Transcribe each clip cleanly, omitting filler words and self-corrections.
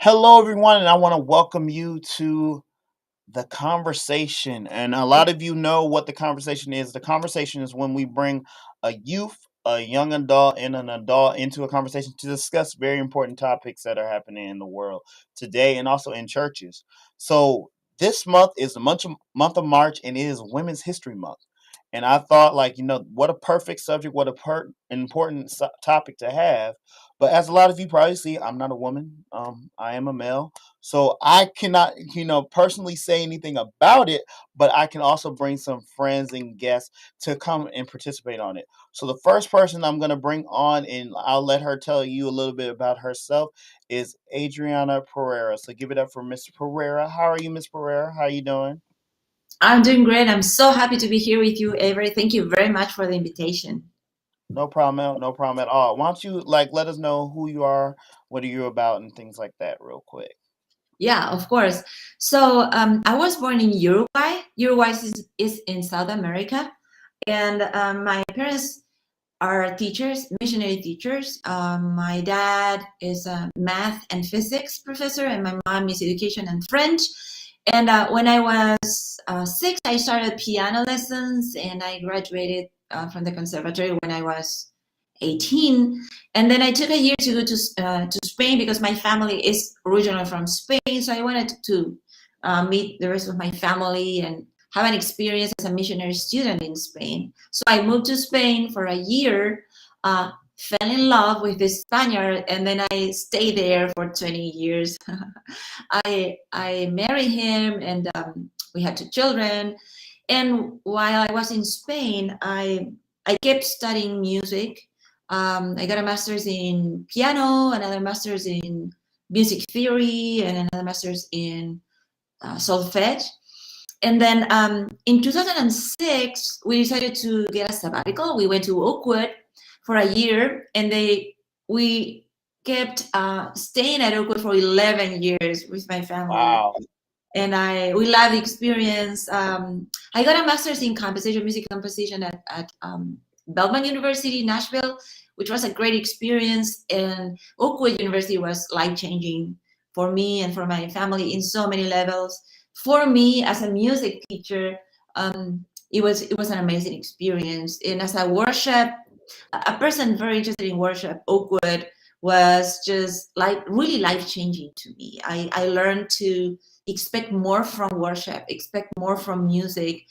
Hello, everyone, and I want to welcome you to the conversation. And a lot of you know what the conversation is. The conversation is when we bring a youth, a young adult, and an adult into a conversation to discuss very important topics that are happening in the world today and also in churches. So this month is the month of March, and it is Women's History Month. And I thought, like, what a perfect subject, what a important topic to have. But as a lot of you probably see, I'm not a woman. I am a male. So I cannot, personally say anything about it, but I can also bring some friends and guests to come and participate on it. So the first person I'm going to bring on, and I'll let her tell you a little bit about herself, is Adriana Pereira. So give it up for Miss Pereira. How are you, Miss Pereira? How are you doing? I'm doing great. I'm so happy to be here with you, Avery. Thank you very much for the invitation. No problem, no problem at all. Why don't you let us know who you are, what are you about, and things like that, real quick. Yeah, of course. So I was born in Uruguay. Uruguay is in South America. And my parents are teachers, missionary teachers. My dad is a math and physics professor, and my mom is education and French. And when I was 6, I started piano lessons, and I graduated from the conservatory when I was 18. And then I took a year to go to Spain because my family is originally from Spain. So I wanted to meet the rest of my family and have an experience as a missionary student in Spain. So I moved to Spain for a year, fell in love with this Spaniard, and then I stayed there for 20 years. I married him, and we had 2 children. And while I was in Spain, I kept studying music. I got a master's in piano, another master's in music theory, and another master's in solfege. And then in 2006, we decided to get a sabbatical. We went to Oakwood for a year, and we kept staying at Oakwood for 11 years with my family. Wow. And we loved the experience. I got a master's in composition, music composition at Belmont University, Nashville, which was a great experience. And Oakwood University was life changing for me and for my family in so many levels. For me, as a music teacher, it was an amazing experience. And as a worship, a person very interested in worship, Oakwood was just like really life changing to me. I learned to expect more from worship, expect more from music,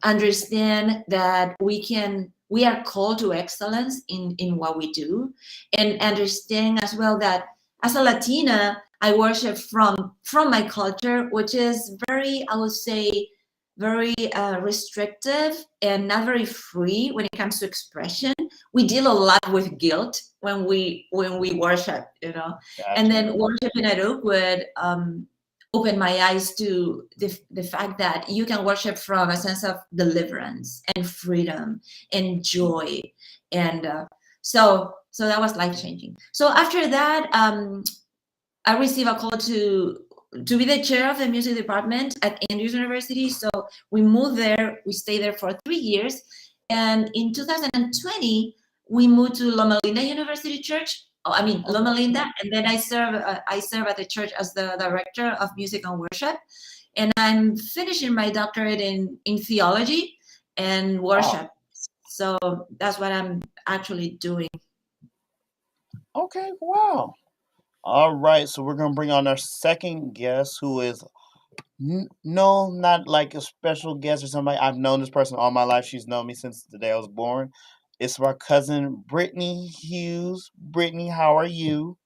understand that we are called to excellence in what we do, and understand as well that as a Latina, I worship from my culture, which is very, I would say, very restrictive and not very free when it comes to expression. We deal a lot with guilt when we worship, and Gotcha. then worshiping at Oakwood opened my eyes to the fact that you can worship from a sense of deliverance and freedom and joy. And so that was life changing. So after that, I received a call to be the chair of the music department at Andrews University. So we moved there. We stayed there for 3 years, and in 2020 we moved to Loma Linda University Church. Oh, I mean Loma Okay. Linda, and then I serve at the church as the director of music and worship, and I'm finishing my doctorate in theology and Wow. worship. So that's what I'm actually doing. Okay. Wow. All right. So we're gonna bring on our second guest, who is no, not like a special guest or somebody. I've known this person all my life. She's known me since the day I was born. It's my cousin Brittany Hughes. Brittany, how are you?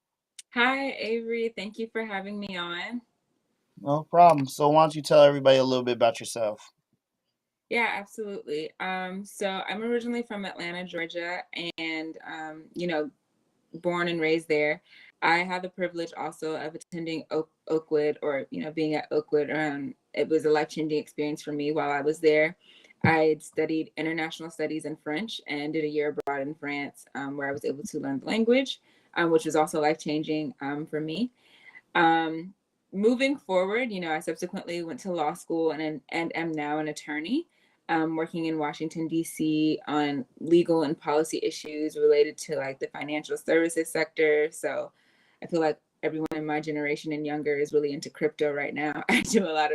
Hi, Avery. Thank you for having me on. No problem. So why don't you tell everybody a little bit about yourself? Yeah, absolutely. So I'm originally from Atlanta, Georgia, and born and raised there. I had the privilege also of attending Oakwood, or being at Oakwood. It was a life-changing experience for me while I was there. I had studied international studies in French and did a year abroad in France, where I was able to learn the language, which was also life-changing for me. Um, Moving forward, I subsequently went to law school and am now an attorney, working in Washington, D.C. on legal and policy issues related to like the financial services sector. So I feel like everyone in my generation and younger is really into crypto right now. I do a lot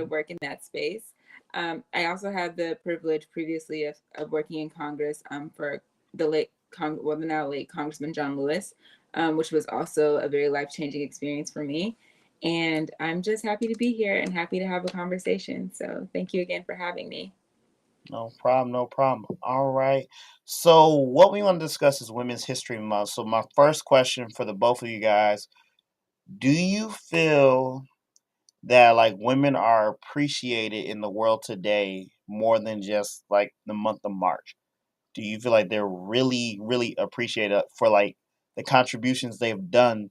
of work in that space. I also had the privilege previously of working in Congress for the the now late Congressman John Lewis, which was also a very life-changing experience for me. And I'm just happy to be here and happy to have a conversation. So thank you again for having me. No problem, no problem. All right. So what we want to discuss is Women's History Month. So my first question for the both of you guys, do you feel that like women are appreciated in the world today more than just like the month of March? Do you feel like they're really, really appreciated for like the contributions they've done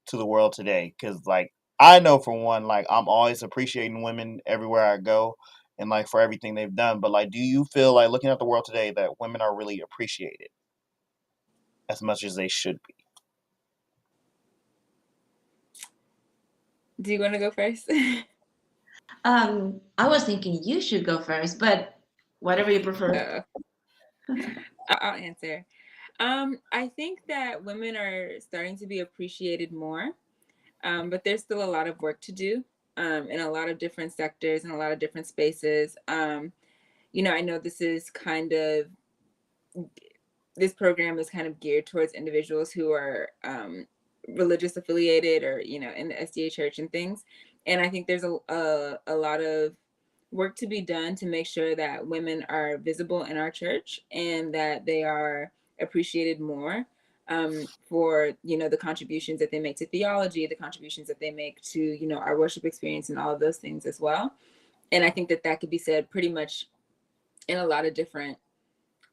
to the world today? Because like I know for one, like I'm always appreciating women everywhere I go and like for everything they've done. But like, do you feel like looking at the world today that women are really appreciated as much as they should be? Do you want to go first? I was thinking you should go first, but whatever you prefer. I'll answer. I think that women are starting to be appreciated more, but there's still a lot of work to do in a lot of different sectors and a lot of different spaces. I know this program is kind of geared towards individuals who are religious affiliated or in the SDA church and things, and I think there's a lot of work to be done to make sure that women are visible in our church and that they are appreciated more for the contributions that they make to theology, the contributions that they make to our worship experience and all of those things as well. And I think that that could be said pretty much in a lot of different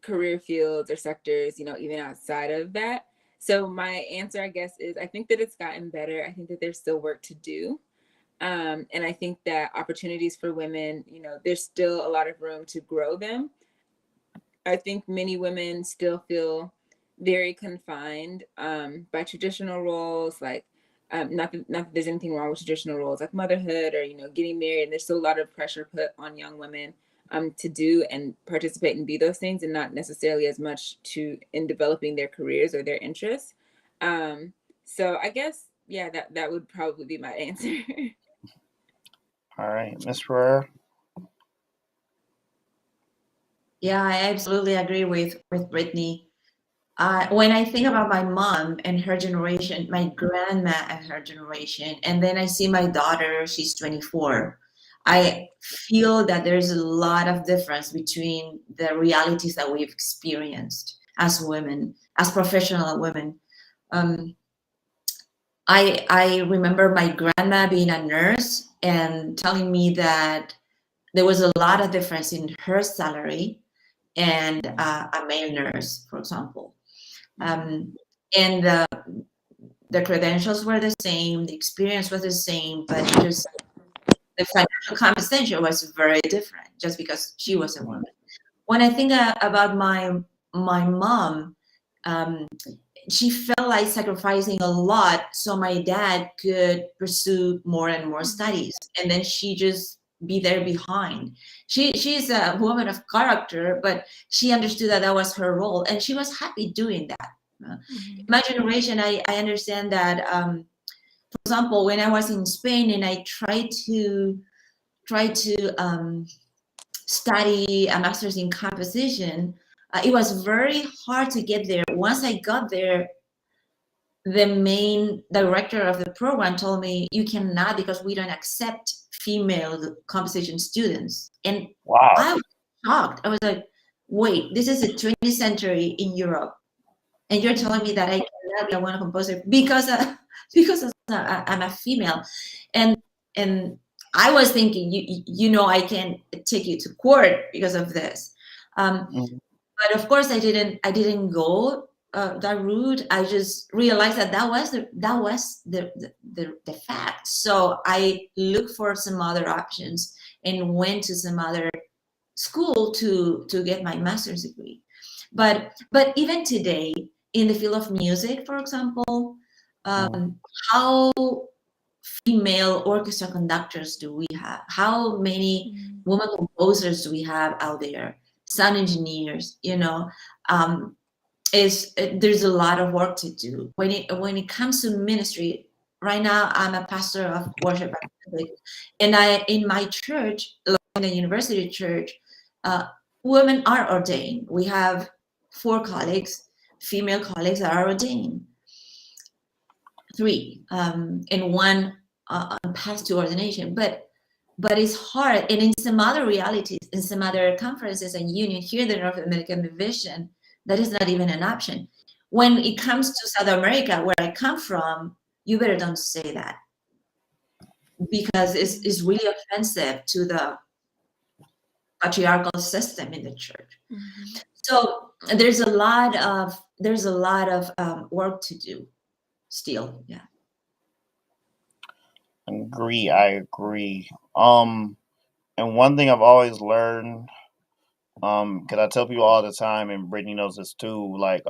career fields or sectors, even outside of that. So my answer, I guess, is I think that it's gotten better. I think that there's still work to do. And I think that opportunities for women, there's still a lot of room to grow them. I think many women still feel very confined by traditional roles, like not that there's anything wrong with traditional roles like motherhood or getting married. And there's still a lot of pressure put on young women to do and participate and be those things, and not necessarily as much in developing their careers or their interests. So I guess that would probably be my answer. All right, Miss Ferrer. Yeah, I absolutely agree with Brittany. When I think about my mom and her generation, my grandma and her generation, and then I see my daughter, she's 24, I feel that there's a lot of difference between the realities that we've experienced as women, as professional women. Um, I remember my grandma being a nurse and telling me that there was a lot of difference in her salary and a male nurse, for example. And the credentials were the same, the experience was the same, but just the financial compensation was very different just because she was a woman. When I think about my mom, um, she felt like sacrificing a lot so my dad could pursue more and more studies, and then she just be there behind. She's a woman of character, but she understood that that was her role, and she was happy doing that. My generation, I understand that. For example, when I was in Spain and I tried to study a master's in composition, it was very hard to get there. Once I got there, the main director of the program told me, you cannot, because we don't accept female composition students. And Wow. I was shocked. I was like, wait, this is the 20th century in Europe, and you're telling me that I cannot be a woman composer because I'm a female. And I was thinking, I can take you to court because of this. But of course, I didn't go that route. I just realized that was the fact. So I looked for some other options and went to some other school to get my master's degree. But even today, in the field of music, for example, how female orchestra conductors do we have? How many women composers do we have out there? Sound engineers, there's a lot of work to do when it comes to ministry. Right now, I'm a pastor of worship at Catholic, and I in my church, like in a university church, uh, women are ordained. We have 4 colleagues, female colleagues that are ordained, 3, and 1 passed to ordination. But it's hard, and in some other realities, in some other conferences and union here in the North American division, that is not even an option. When it comes to South America, where I come from, you better don't say that, because it's really offensive to the patriarchal system in the church. Mhm. So there's a lot of work to do still. Yeah. I agree. And one thing I've always learned, because I tell people all the time, and Brittany knows this too, like,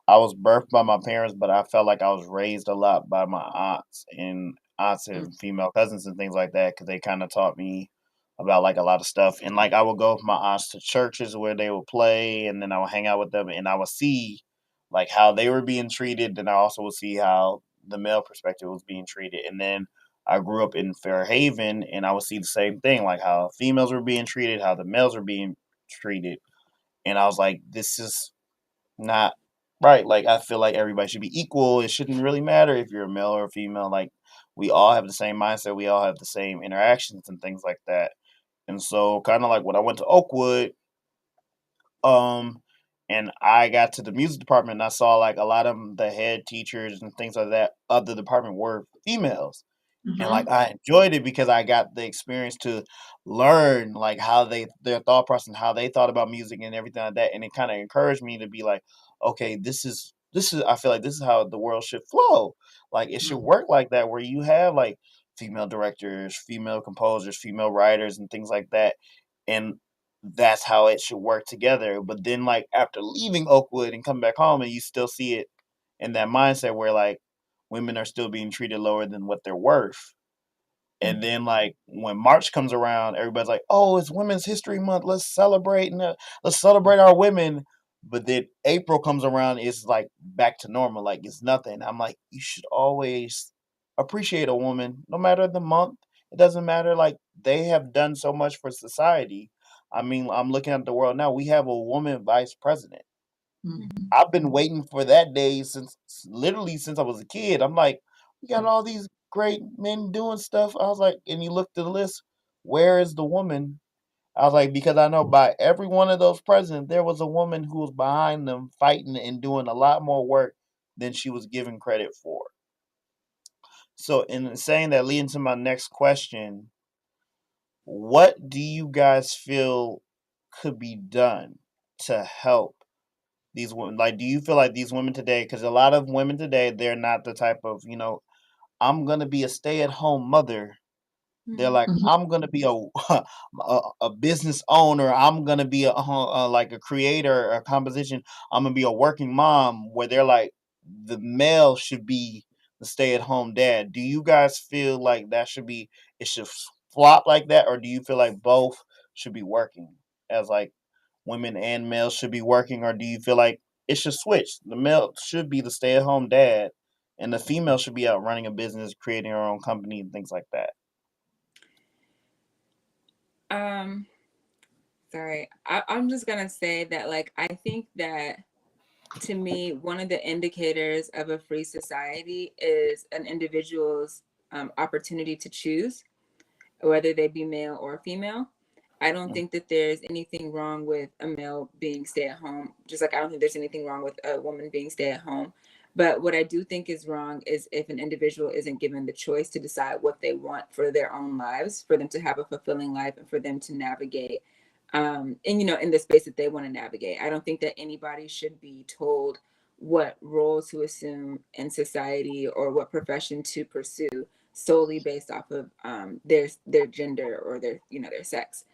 I was birthed by my parents, but I felt like I was raised a lot by my aunts Mm. and female cousins and things like that, because they kind of taught me about like a lot of stuff. And like I would go with my aunts to churches where they would play, and then I would hang out with them, and I would see like how they were being treated, and I also would see how the male perspective was being treated. And then I grew up in Fairhaven, and I would see the same thing, like how females were being treated, how the males were being treated, and I was like, this is not right. Like I feel like everybody should be equal. It shouldn't really matter if you're a male or a female. Like we all have the same mindset. We all have the same interactions and things like that. And so kind of like when I went to Oakwood, um, and I got to the music department and I saw like a lot of the head teachers and things like that of the department were females. And like Mhm. I enjoyed it because I got the experience to learn like how their thought process, how they thought about music and everything like that. And it kind of encouraged me to be like, okay, this is I feel like this is how the world should flow. Like it should Mm. work like that, where you have like female directors, female composers, female writers, and things like that. And that's how it should work together. But then like after leaving Oakwood and coming back home, and you still see it in that mindset where like women are still being treated lower than what they're worth. And Mm. then like when March comes around, everybody's like, "Oh, it's Women's History Month. Let's celebrate and let's celebrate our women." But then April comes around, it's like back to normal, like it's nothing. I'm like, you should always appreciate a woman, no matter the month. It doesn't matter. Like they have done so much for society. I mean, I'm looking at the world now. We have a woman vice president. Mm. I've been waiting for that day since literally since I was a kid. I'm like, we got all these great men doing stuff. I was like, and you look to the list, where is the woman? I was like, because I know by every one of those presidents, there was a woman who was behind them fighting and doing a lot more work than she was given credit for. So, in saying that, leading to my next question, what do you guys feel could be done to help these women? Like, do you feel like these women today, because a lot of women today, they're not the type of, I'm going to be a stay at home mother. They're Mhm. like, Mhm. I'm going to be a business owner. I'm going to be like a creator, a composition. I'm going to be a working mom, where they're like, the male should be the stay at home dad. Do you guys feel like it should flop like that? Or do you feel like both should be working as like women and males should be working, or do you feel like it should switch? The male should be the stay-at-home dad, and the female should be out running a business, creating her own company, and things like that. Um, Sorry. I'm just gonna say that like I think that to me, one of the indicators of a free society is an individual's opportunity to choose, whether they be male or female. I don't Mm. think that there's anything wrong with a male being stay at home, just like I don't think there's anything wrong with a woman being stay at home. But what I do think is wrong is if an individual isn't given the choice to decide what they want for their own lives, for them to have a fulfilling life and for them to navigate and in the space that they want to navigate. I don't think that anybody should be told what role to assume in society or what profession to pursue solely based off of their gender or their sex.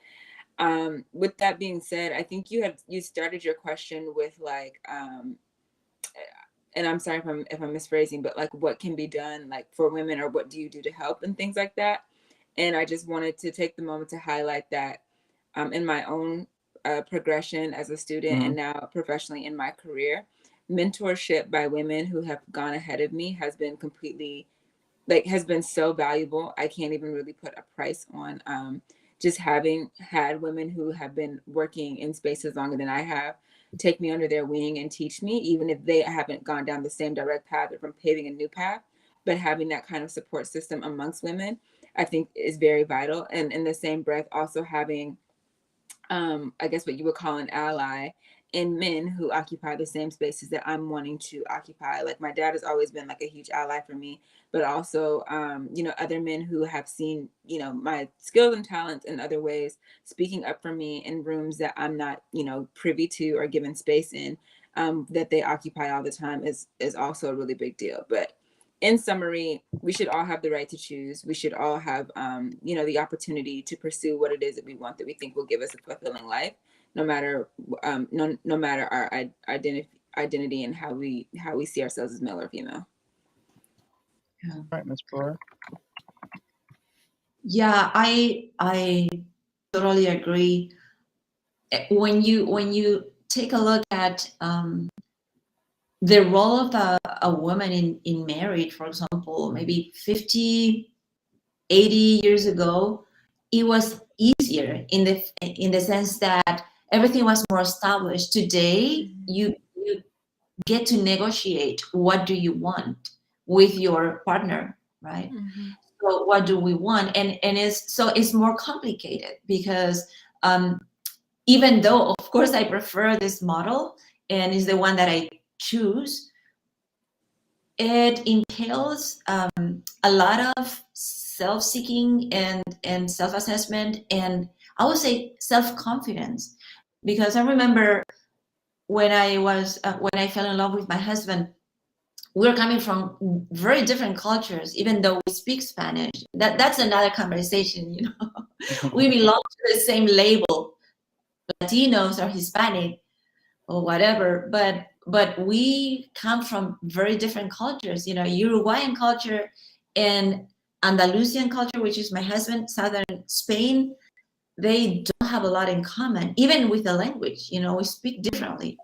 With that being said, I think you started your question with like and I'm sorry if I'm misphrasing, but like what can be done like for women or what do you do to help and things like that. And I just wanted to take the moment to highlight that in my own progression as a student and now professionally in my career, mentorship by women who have gone ahead of me has been completely has been so valuable. I can't even really put a price on just having had women who have been working in spaces longer than I have take me under their wing and teach me, even if they haven't gone down the same direct path or from paving a new path. But having that kind of support system amongst women, I think, is very vital. And in the same breath, also having I guess what you would call an ally in men who occupy the same spaces that I'm wanting to occupy. Like my dad has always been like a huge ally for me, but also, other men who have seen, my skills and talents in other ways, speaking up for me in rooms that I'm not, privy to or given space in, that they occupy all the time is also a really big deal. But in summary, we should all have the right to choose. We should all have, the opportunity to pursue what it is that we want, that we think will give us a fulfilling life, no matter, no matter our identity and how we see ourselves as male or female. Yeah. Right, Ms. Brewer. Yeah, I totally agree. When you take a look at the role of a woman in marriage, for example, maybe 50, 80 years ago, it was easier in the sense that everything was more established. Today, you get to negotiate what do you want with your partner, right? So what do we want? And it's more complicated because even though of course I prefer this model and is the one that I choose, it entails a lot of self-seeking and self-assessment, and I would say self-confidence, because I remember when I fell in love with my husband, we're coming from very different cultures, even though we speak Spanish. That's another conversation, We belong to the same label, Latinos or Hispanic or whatever, but we come from very different cultures, Uruguayan culture and Andalusian culture, which is my husband, southern Spain. They don't have a lot in common, even with the language, we speak differently.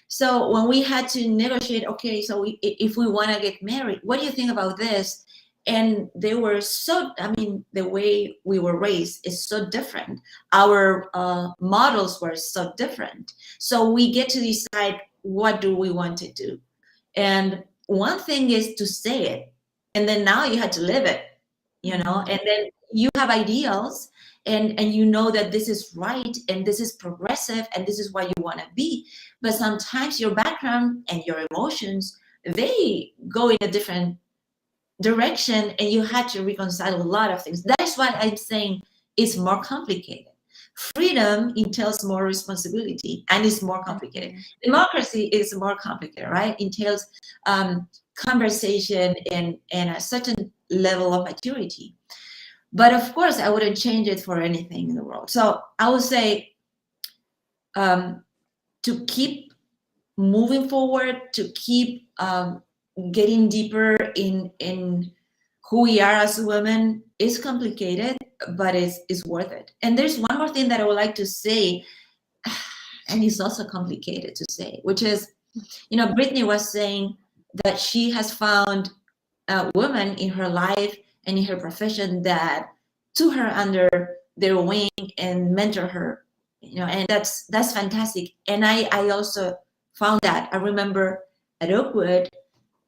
So when we had to negotiate, okay, so if we want to get married, what do you think about this? And they were the way we were raised is so different. Our models were so different. So we get to decide, what do we want to do? And one thing is to say it, and then now you had to live it, and then you have ideals, and you know that this is right and this is progressive and this is what you want to be. But sometimes your background and your emotions, they go in a different direction, and you had to reconcile a lot of things. That is why I'm saying it's more complicated. Freedom entails more responsibility and is more complicated. Democracy is more complicated, right? Entails conversation and a certain level of maturity. But of course, I wouldn't change it for anything in the world. So I would say to keep moving forward, to keep getting deeper in who we are as women is complicated, but it's worth it. And there's one more thing that I would like to say, and it's also complicated to say, which is, Brittany was saying that she has found a woman in her life and in her profession that took her under their wing and mentor her, and that's fantastic. And I also found that. I remember at Oakwood,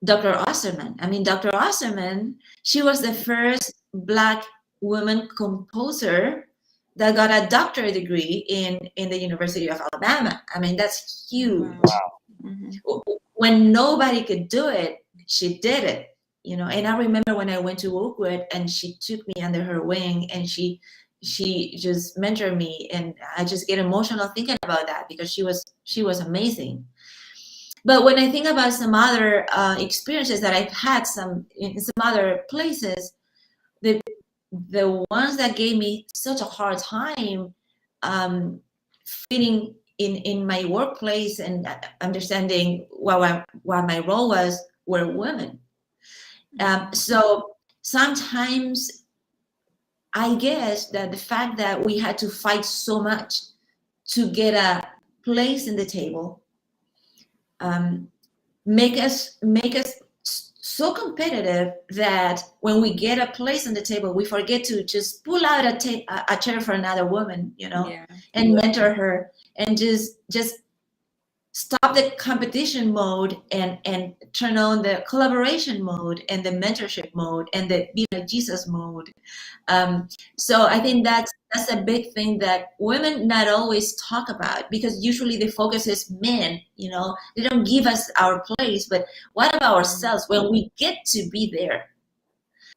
Dr. Osserman. Dr. Osserman, she was the first Black woman composer that got a doctorate degree in the University of Alabama. That's huge. Wow. When nobody could do it, she did it. And I remember when I went to Oakwood and she took me under her wing and she just mentored me, and I just get emotional thinking about that because she was amazing. But when I think about some other experiences that I've had in some other places, the ones that gave me such a hard time fitting in my workplace and understanding what my role was were women. So sometimes I guess that the fact that we had to fight so much to get a place in the table, um, make us so competitive that when we get a place on the table, we forget to just pull out a chair for another woman, Yeah. and mentor her, and just stop the competition mode and turn on the collaboration mode and the mentorship mode and the be like Jesus mode. So I think that's a big thing that women not always talk about, because usually the focus is men. They don't give us our place, but what about ourselves when we get to be there?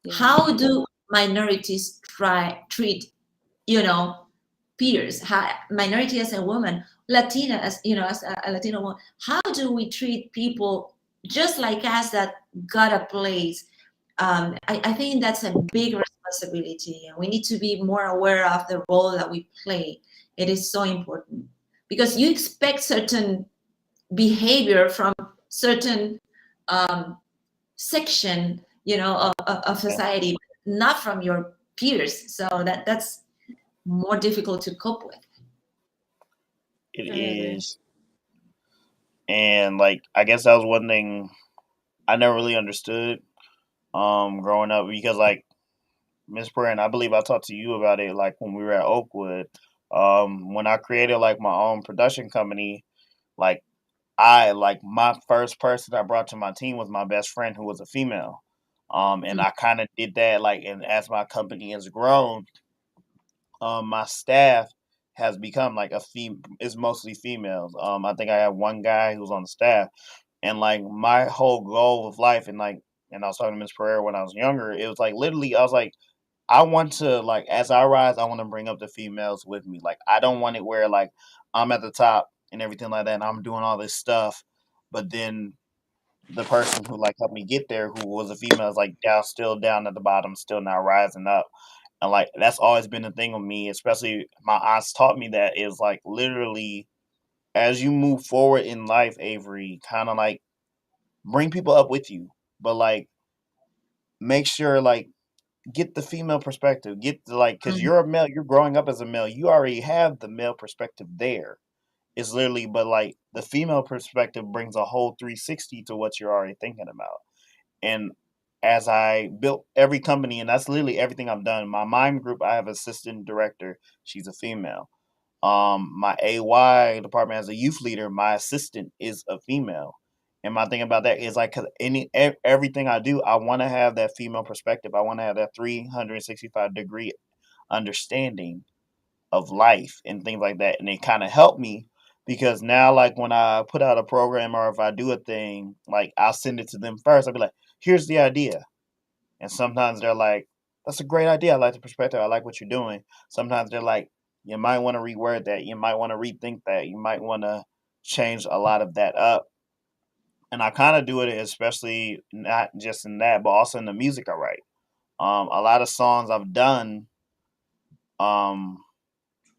Yeah. How do minorities treat peers? Minority as a woman, Latina as a Latino woman, how do we treat people just like us that got a place? I think that's a big responsibility, and we need to be more aware of the role that we play. It is so important, because you expect certain behavior from certain um, section, of society, not from your peers. So that's more difficult to cope with. It I agree. is. And like I guess that was one thing I never really understood growing up, because like Miss Brand, I believe I talked to you about it like when we were at Oakwood. When I created like my own production company, like my first person I brought to my team was my best friend who was a female. And I kind of did that like, and as my company has grown, my staff has become like is mostly females. I think I have one guy who's on the staff, and like my whole goal of life, and I was talking to Miss Pereira when I was younger. It was like literally, I was like, I want to like as I rise, I want to bring up the females with me. Like I don't want it where like I'm at the top and everything like that, and I'm doing all this stuff, but then the person who like helped me get there, who was a female, is like still down at the bottom, still not rising up. And like that's always been the thing with me, especially my aunts taught me that is like literally as you move forward in life, Avery, kind of like bring people up with you, but like make sure like get the female perspective, get the like because Mhm. you're a male, you're growing up as a male, you already have the male perspective there. It's literally, but like the female perspective brings a whole 360 to what you're already thinking about. And as I built every company, and that's literally everything I've done. My mime group, I have assistant director. She's a female. My AY department as a youth leader, my assistant is a female. And my thing about that is like, cause everything I do, I want to have that female perspective. I want to have that 365-degree understanding of life and things like that. And it kind of helped me because now, like when I put out a program or if I do a thing, like I'll send it to them first. I'll be like, here's the idea. And sometimes they're like, that's a great idea. I like the perspective. I like what you're doing. Sometimes they're like, you might want to reword that. You might want to rethink that. You might want to change a lot of that up. And I kind of do it, especially not just in that, but also in the music I write. A lot of songs I've done, um,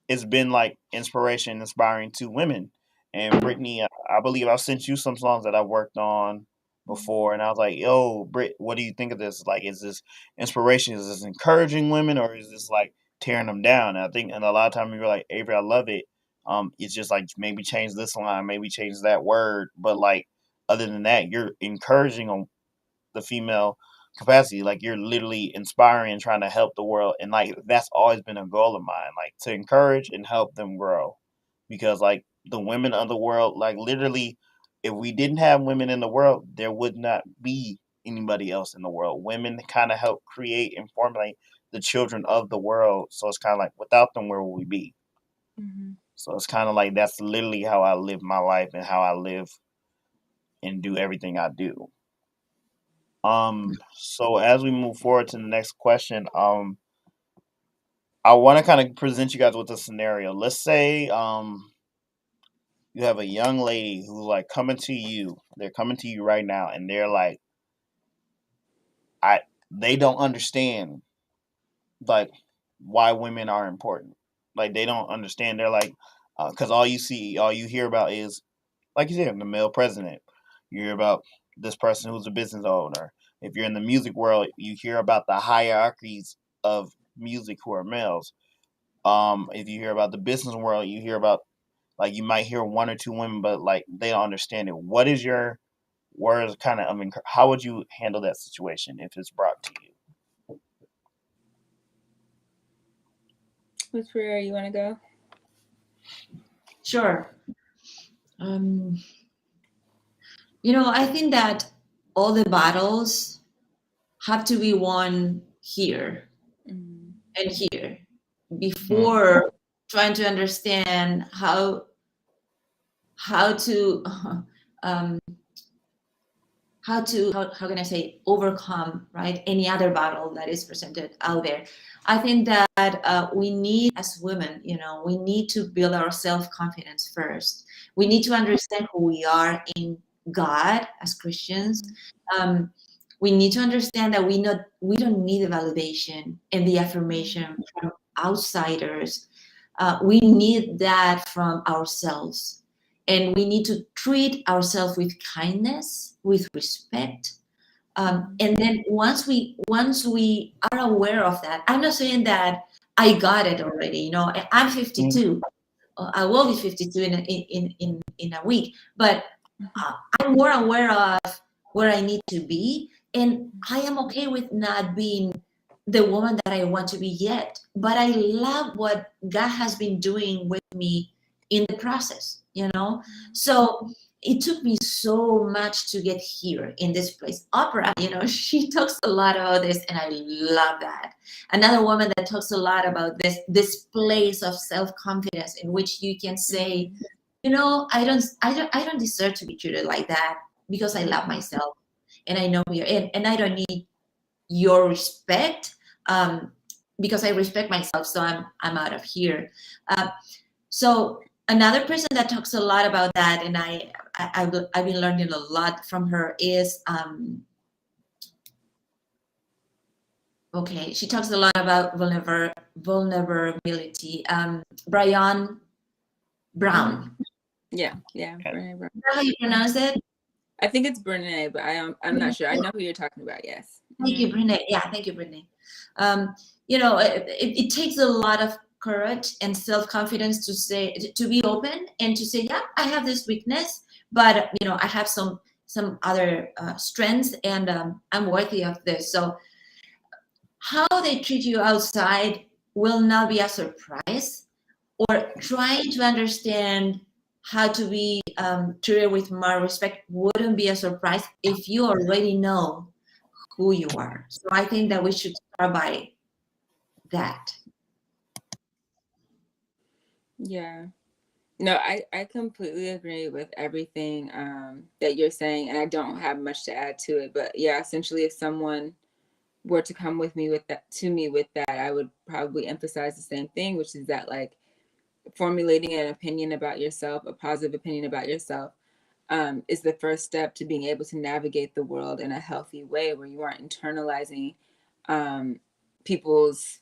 it's been like inspiration, inspiring to women. And Brittany, I believe I've sent you some songs that I worked on before, and I was like, "Yo, Britt, what do you think of this? Like, is this inspiration? Is this encouraging women, or is this like tearing them down?" And I think, and a lot of times you're like, "Avery, I love it." It's just like maybe change this line, maybe change that word, but like other than that, you're encouraging them the female capacity. Like you're literally inspiring and trying to help the world. And like that's always been a goal of mine, like to encourage and help them grow. Because like the women of the world, like literally, if we didn't have women in the world, there would not be anybody else in the world. Women kind of help create and formulate the children of the world. So it's kind of like without them, where would we be? Hmm. So it's kind of like that's literally how I live my life and how I live and do everything I do. So as we move forward to the next question, I want to kind of present you guys with a scenario. Let's say, you have a young lady who's like coming to you. They're coming to you right now, and they're like, I, they don't understand like why women are important. Like they don't understand. They're like, because all you hear about is, like you said, the male president. You hear about this person who's a business owner. If you're in the music world, you hear about the hierarchies of music who are males. If you hear about the business world, you hear about Like you might hear one or two women, but like they don't understand it. What is your words kind of, how would you handle that situation if it's brought to you? Which prayer you want to go? Sure. I think that all the battles have to be won here Mm. and here before trying to understand how to um, how can I say overcome, right, any other battle that is presented out there. I think that we need, as women, we need to build our self-confidence first. We need to understand who we are in God as Christians. We need to understand that we don't need the validation and the affirmation from outsiders. We need that from ourselves, and we need to treat ourselves with kindness, with respect. And then once we are aware of that, I'm not saying that I got it already. I'm 52. I will be 52 in a week, but I'm more aware of where I need to be, and I am okay with not being the woman that I want to be yet. But I love what God has been doing with me in the process. So it took me so much to get here in this place. Oprah, she talks a lot about this, and I love that. Another woman that talks a lot about this place of self-confidence in which you can say, I don't deserve to be treated like that because I love myself and I know who you're in, and I don't need your respect because I respect myself. So I'm out of here. So another person that talks a lot about that, and I've been learning a lot from her is okay. She talks a lot about vulnerability. Brian Brown. Yeah. Okay. Brene Brown. Is that how you pronounce it? I think it's Brene, but I'm not sure. I know who you're talking about. Yes. Thank you, Brittany. Yeah, thank you, Brittany. It takes a lot of courage and self-confidence to be open and to say, yeah, I have this weakness, but I have some other strengths, and I'm worthy of this. So how they treat you outside will not be a surprise, or trying to understand how to be treated with more respect wouldn't be a surprise if you already know who you are. So I think that we should start by that. Yeah. No, I completely agree with everything that you're saying, and I don't have much to add to it. But yeah, essentially, if someone were to come with me with that, I would probably emphasize the same thing, which is that like formulating an opinion about yourself, a positive opinion about yourself, is the first step to being able to navigate the world in a healthy way, where you aren't internalizing people's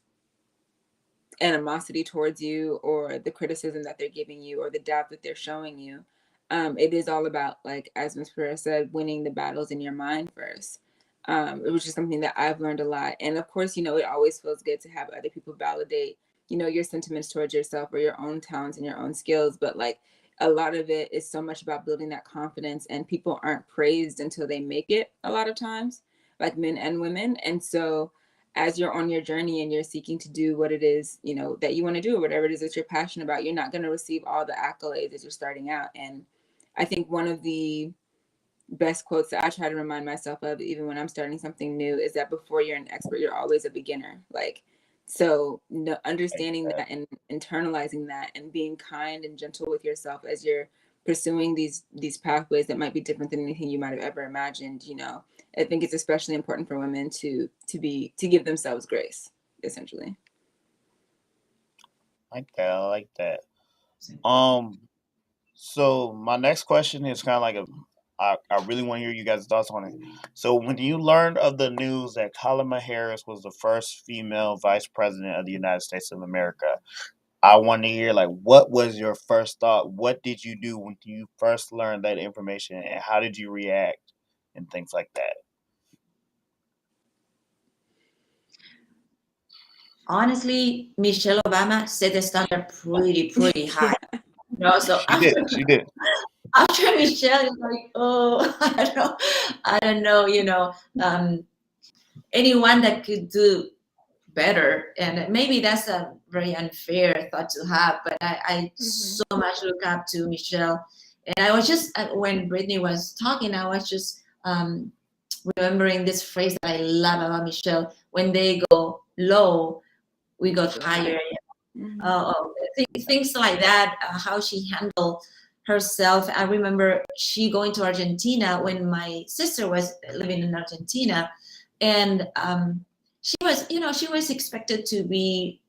animosity towards you, or the criticism that they're giving you, or the doubt that they're showing you. It is all about, like, as Ms. Pereira said, winning the battles in your mind first. It was just something that I've learned a lot. And of course, it always feels good to have other people validate, your sentiments towards yourself or your own talents and your own skills. But like, a lot of it is so much about building that confidence, and people aren't praised until they make it a lot of times, like men and women. And so as you're on your journey and you're seeking to do what it is, that you want to do, or whatever it is that you're passionate about, you're not going to receive all the accolades as you're starting out. And I think one of the best quotes that I try to remind myself of, even when I'm starting something new, is that before you're an expert, you're always a beginner. Like, so understanding that and internalizing that, and being kind and gentle with yourself as you're pursuing these pathways that might be different than anything you might have ever imagined. I think it's especially important for women to give themselves grace, essentially. I like that. So my next question is kind of like I really want to hear you guys' thoughts on it. So when you learned of the news that Kamala Harris was the first female vice president of the United States of America, I want to hear, like, what was your first thought? What did you do when you first learned that information, and how did you react and things like that? Honestly, Michelle Obama set the standard pretty high. So She did. She did. after Michelle is like, oh, I don't know, anyone that could do better. And maybe that's a very unfair thought to have, but I Mm-hmm. so much look up to Michelle. And I was just, when Brittany was talking, I was just remembering this phrase that I love about Michelle: when they go low, we go higher. Mm-hmm. Things like that, how she handled herself. I remember she going to Argentina when my sister was living in Argentina, and she was expected to be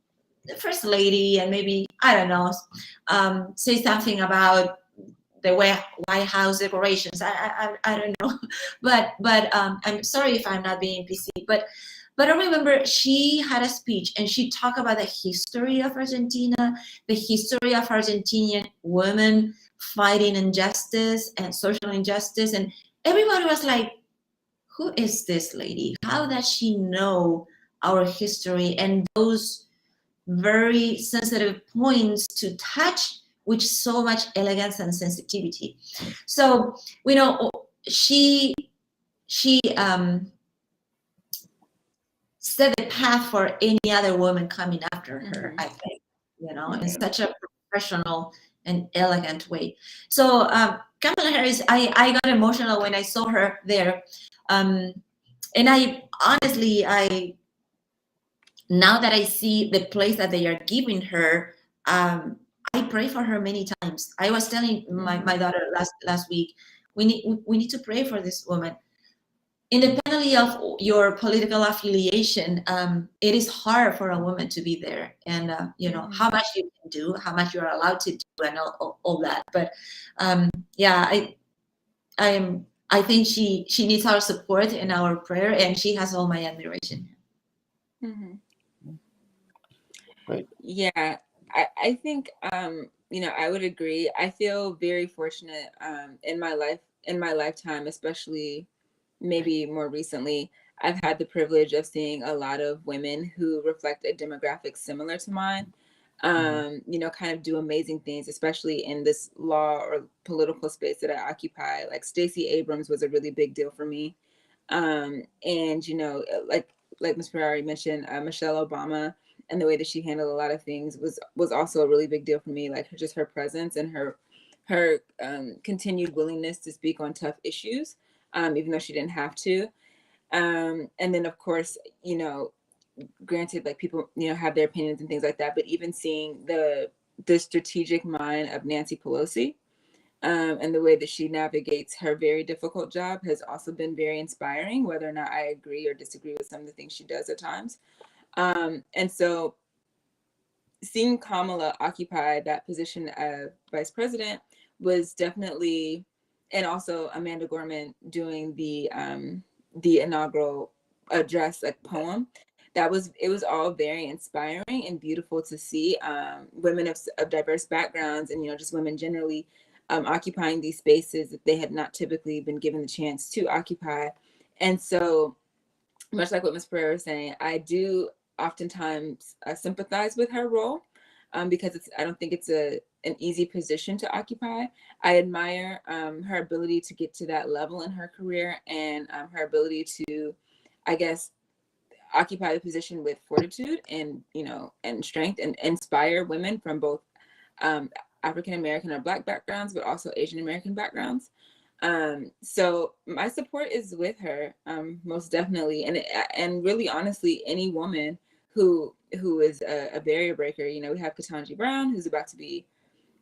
the first lady, and maybe, I don't know, say something about the White House decorations. I don't know, but I'm sorry if I'm not being PC, but I remember she had a speech and she talked about the history of Argentina, the history of Argentinian women fighting injustice and social injustice, and everybody was like, "Who is this lady? How does she know our history and those very sensitive points to touch with so much elegance and sensitivity?" So she set the path for any other woman coming after her. Mm-hmm. I think, in Yeah. such a professional and elegant way. So Kamala Harris, I got emotional when I saw her there, and I honestly, now that I see the place that they are giving her, I pray for her many times. I was telling my daughter last week, we need to pray for this woman. Independently of your political affiliation, it is hard for a woman to be there, and how much you can do, how much you're allowed to do, and all that. But yeah, I think she needs our support and our prayer, and she has all my admiration. Mm-hmm. Great. Yeah, I think I would agree. I feel very fortunate in my lifetime, especially maybe more recently. I've had the privilege of seeing a lot of women who reflect a demographic similar to mine. Kind of do amazing things, especially in this law or political space that I occupy. Like Stacey Abrams was a really big deal for me. And like Ms. Ferrari mentioned, Michelle Obama and the way that she handled a lot of things was also a really big deal for me. Like just her presence and her continued willingness to speak on tough issues, even though she didn't have to. And then of course, granted, like people, have their opinions and things like that, but even seeing the strategic mind of Nancy Pelosi, and the way that she navigates her very difficult job has also been very inspiring, whether or not I agree or disagree with some of the things she does at times. And so seeing Kamala occupy that position of vice president was definitely, and also Amanda Gorman doing the inaugural address, like poem, it was all very inspiring and beautiful to see, women of diverse backgrounds, and just women generally, occupying these spaces that they had not typically been given the chance to occupy. And so, much like what Ms. Pereira was saying, I do oftentimes sympathize with her role, because I don't think it's an easy position to occupy. I admire her ability to get to that level in her career, and her ability to, I guess, occupy the position with fortitude and and strength, and inspire women from both African American or Black backgrounds, but also Asian American backgrounds. So my support is with her, most definitely, and really honestly, any woman who is a barrier breaker. We have Ketanji Brown, who's about to be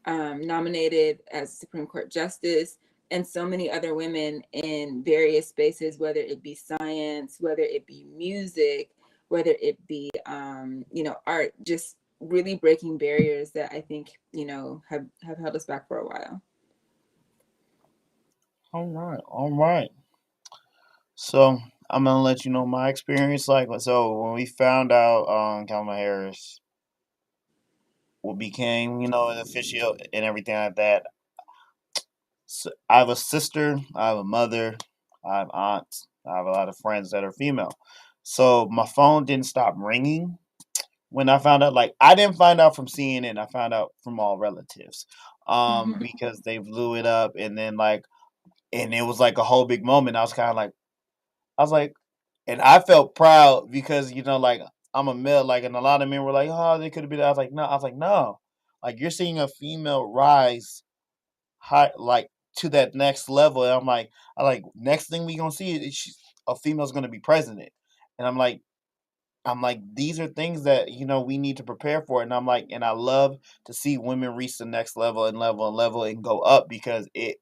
nominated as Supreme Court Justice, and so many other women in various spaces, whether it be science, whether it be music, whether it be art, just really breaking barriers that I think have held us back for a while. All right. All right. So I'm gonna let you know my experience. Like, so when we found out Kamala Harris what became, the official and everything like that. So I have a sister, I have a mother, I have aunts, I have a lot of friends that are female. So my phone didn't stop ringing when I found out, like, I didn't find out from CNN, I found out from all relatives, because they blew it up, and then, like, and it was like a whole big moment. I was kind of like, I was like, and I felt proud because, you know, like, I'm a male, like, and a lot of men were like, oh, they could have been. I was like, no, no, like, you're seeing a female rise high, like, to that next level. And I like, next thing we gonna see is a female's gonna be president, and I'm like, these are things that, you know, we need to prepare for. And I'm like, and I love to see women reach the next level and level and level and go up because it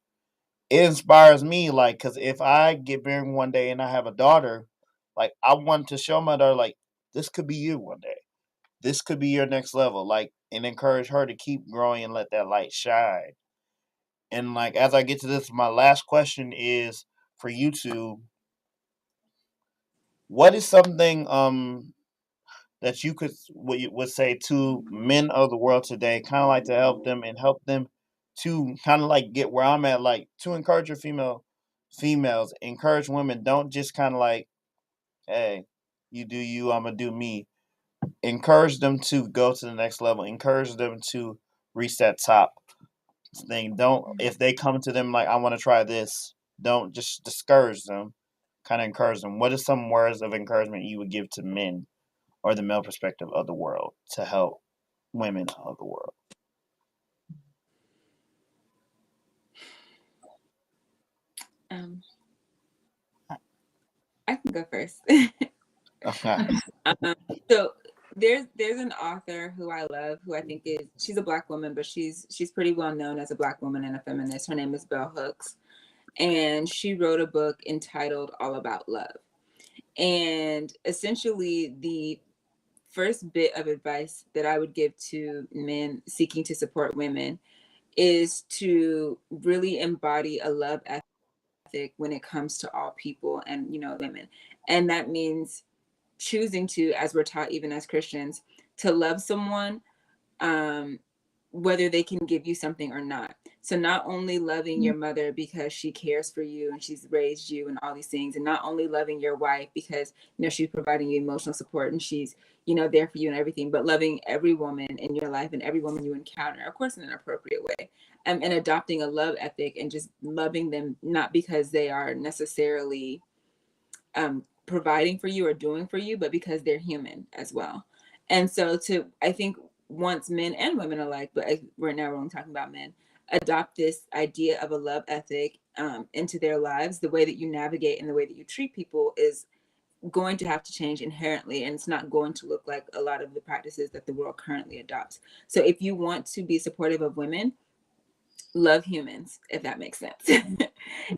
inspires me. Like, because if I get married one day and I have a daughter, like, I want to show my daughter, like, this could be you one day. This could be your next level. Like, and encourage her to keep growing and let that light shine. And, like, as I get to this, my last question is for you two. What is something that you could what you would say to men of the world today, kind of like to help them and help them to kind of like get where I'm at, like to encourage your females, encourage women, don't just kind of like, hey, you do you, I'm gonna do me. Encourage them to go to the next level. Encourage them to reach that top thing. Don't, if they come to them like, I want to try this, don't just discourage them. Kind of encourage them. What are some words of encouragement you would give to men or the male perspective of the world to help women of the world? I can go first. Okay. So there's an author who I love, who I think she's a Black woman, but she's pretty well known as a Black woman and a feminist. Her name is Bell Hooks, and she wrote a book entitled All About Love. And essentially, the first bit of advice that I would give to men seeking to support women is to really embody a love ethic when it comes to all people and, you know, women. And that means choosing to, as we're taught even as Christians, to love someone whether they can give you something or not. So not only loving your mother because she cares for you and she's raised you and all these things, and not only loving your wife because, you know, she's providing you emotional support and she's, you know, there for you and everything, but loving every woman in your life and every woman you encounter, of course, in an appropriate way, and adopting a love ethic and just loving them, not because they are necessarily providing for you or doing for you, but because they're human as well. And so I think once men and women alike, but right now we're only talking about men, adopt this idea of a love ethic into their lives, the way that you navigate and the way that you treat people is going to have to change inherently, and it's not going to look like a lot of the practices that the world currently adopts. So if you want to be supportive of women, love humans, if that makes sense.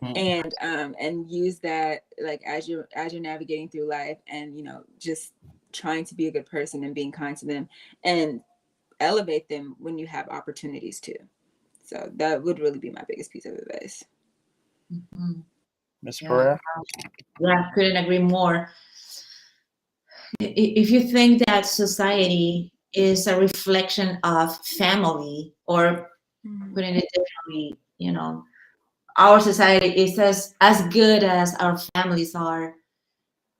And use that, like, as you're navigating through life, and, you know, just trying to be a good person and being kind to them, and elevate them when you have opportunities to. So that would really be my biggest piece of advice. Ms. Pereira? Yeah, couldn't agree more. If you think that society is a reflection of family, or putting it differently, you know, our society is as good as our families are.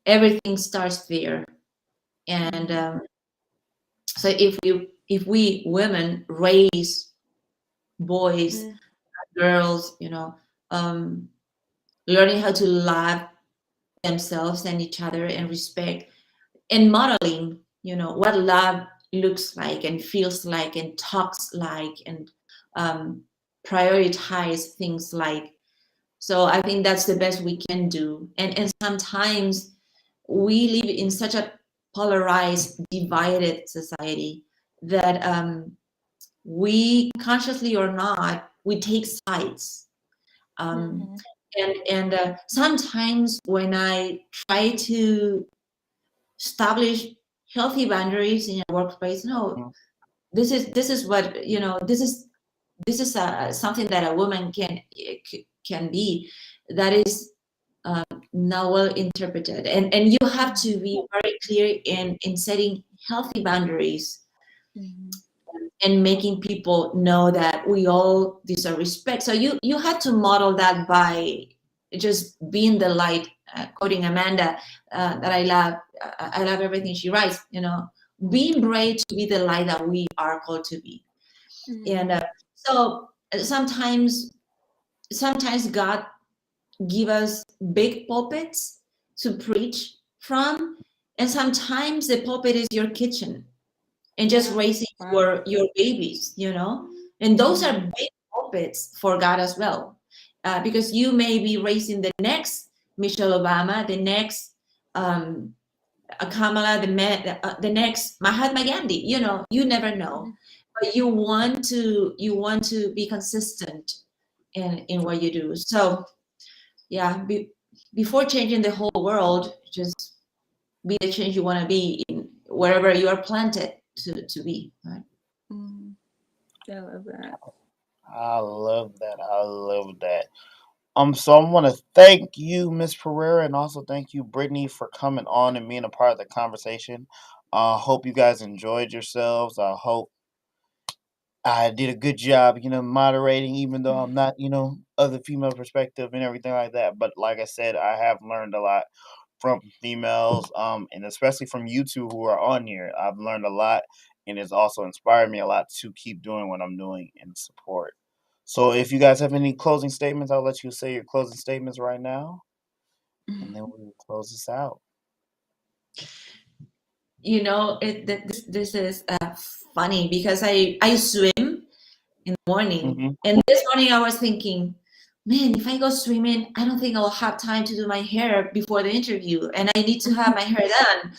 Everything starts there. And so if we women raise boys, girls, you know, learning how to love themselves and each other and respect, and modeling, you know, what love looks like and feels like and talks like, and prioritize things like. So I think that's the best we can do. And sometimes we live in such a polarized, divided society that we, consciously or not, we take sides. And sometimes when I try to establish healthy boundaries in a workplace, no, this is what, you know, this is something that a woman can be, that is not well interpreted, and you have to be very clear in setting healthy boundaries, and making people know that we all deserve respect. So you have to model that by just being the light. Quoting Amanda, that I love everything she writes, you know, being brave to be the light that we are called to be. And so sometimes God give us big pulpits to preach from, and sometimes the pulpit is your kitchen and just raising your babies, and those are big pulpits for God as well, because you may be raising the next Michelle Obama, the next Kamala, the next Mahatma Gandhi. You never know, but you want to be consistent in what you do. So yeah, before changing the whole world, just be the change you want to be in wherever you are planted to be, right? I love that. I love that. I love that. So I want to thank you, Miss Pereira, and also thank you, Brittany, for coming on and being a part of the conversation. I hope you guys enjoyed yourselves. I hope I did a good job, moderating, even though I'm not, of the female perspective and everything like that. But like I said, I have learned a lot from females, and especially from you two who are on here. I've learned a lot, and it's also inspired me a lot to keep doing what I'm doing in support. So if you guys have any closing statements, I'll let you say your closing statements right now, and then we'll close this out. This is funny because I swim in the morning, Mm-hmm. and this morning I was thinking, man, if I go swimming, I don't think I'll have time to do my hair before the interview, and I need to have my hair done.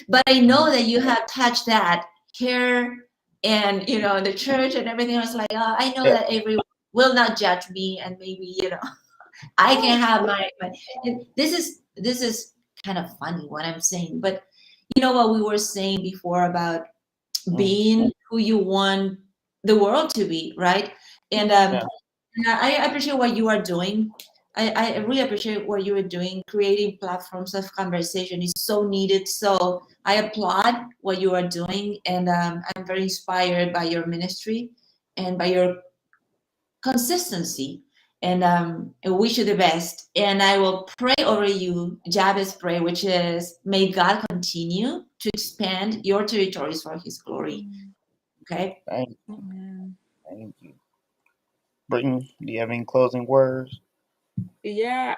But I know that you have touched that hair and the church and everything. I was like, oh, I know Yeah. that everyone will not judge me, and maybe I can have my and this is kind of funny what I'm saying, but what we were saying before about Mm, being who you want the world to be, right? And yeah. I appreciate what you are doing. I really appreciate what you are doing. Creating platforms of conversation is so needed. So I applaud what you are doing, and I'm very inspired by your ministry and by your consistency. And I wish you the best. And I will pray over you, Jabez prayer, which is, may God continue to expand your territories for His glory. Okay. Thank you. Thank you. Brittany, do you have any closing words? Yeah,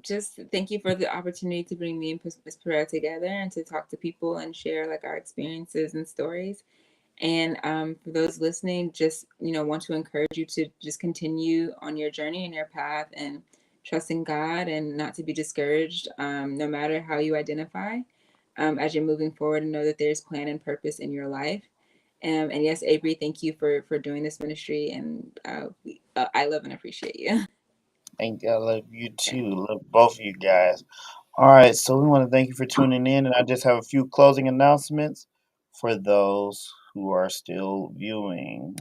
just thank you for the opportunity to bring me and Miss Pereira together and to talk to people and share like our experiences and stories. And for those listening, just want to encourage you to just continue on your journey and your path and trust in God and not to be discouraged, no matter how you identify, as you're moving forward, and know that there's plan and purpose in your life. And yes, Avery, thank you for doing this ministry, and I love and appreciate you. Thank you. I love you too. Love both of you guys. All right, so we want to thank you for tuning in, and I just have a few closing announcements for those who are still viewing.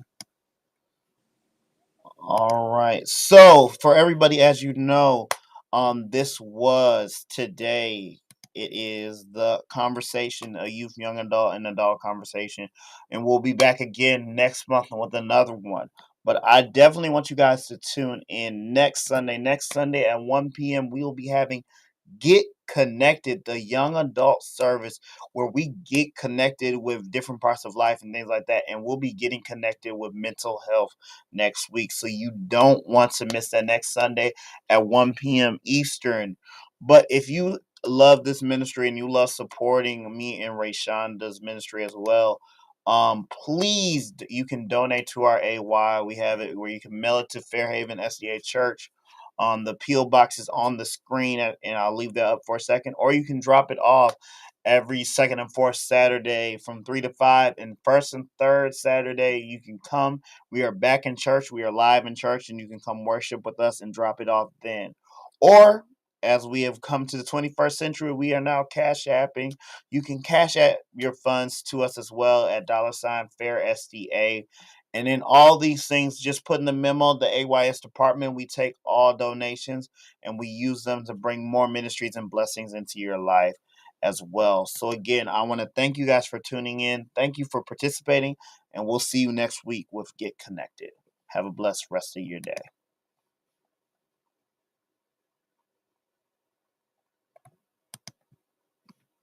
All right, so for everybody, as you know, this was today. It is the conversation, a youth, young adult, and adult conversation, and we'll be back again next month with another one. But I definitely want you guys to tune in next Sunday. Next Sunday at 1 p.m., we will be having Get Connected, the young adult service where we get connected with different parts of life and things like that. And we'll be getting connected with mental health next week. So you don't want to miss that next Sunday at 1 p.m. Eastern. But if you love this ministry and you love supporting me and Rayshonda's ministry as well, please, you can donate to our AY. We have it where you can mail it to Fairhaven SDA Church. The P.O. box is on the screen, and I'll leave that up for a second. Or you can drop it off every second and fourth Saturday from 3 to 5. And first and third Saturday, you can come. We are back in church. We are live in church, and you can come worship with us and drop it off then. Or, as we have come to the 21st century, we are now cash apping. You can cash app your funds to us as well at $FairSDA. And in all these things, just put in the memo, the AYS department, we take all donations and we use them to bring more ministries and blessings into your life as well. So again, I want to thank you guys for tuning in. Thank you for participating, and we'll see you next week with Get Connected. Have a blessed rest of your day.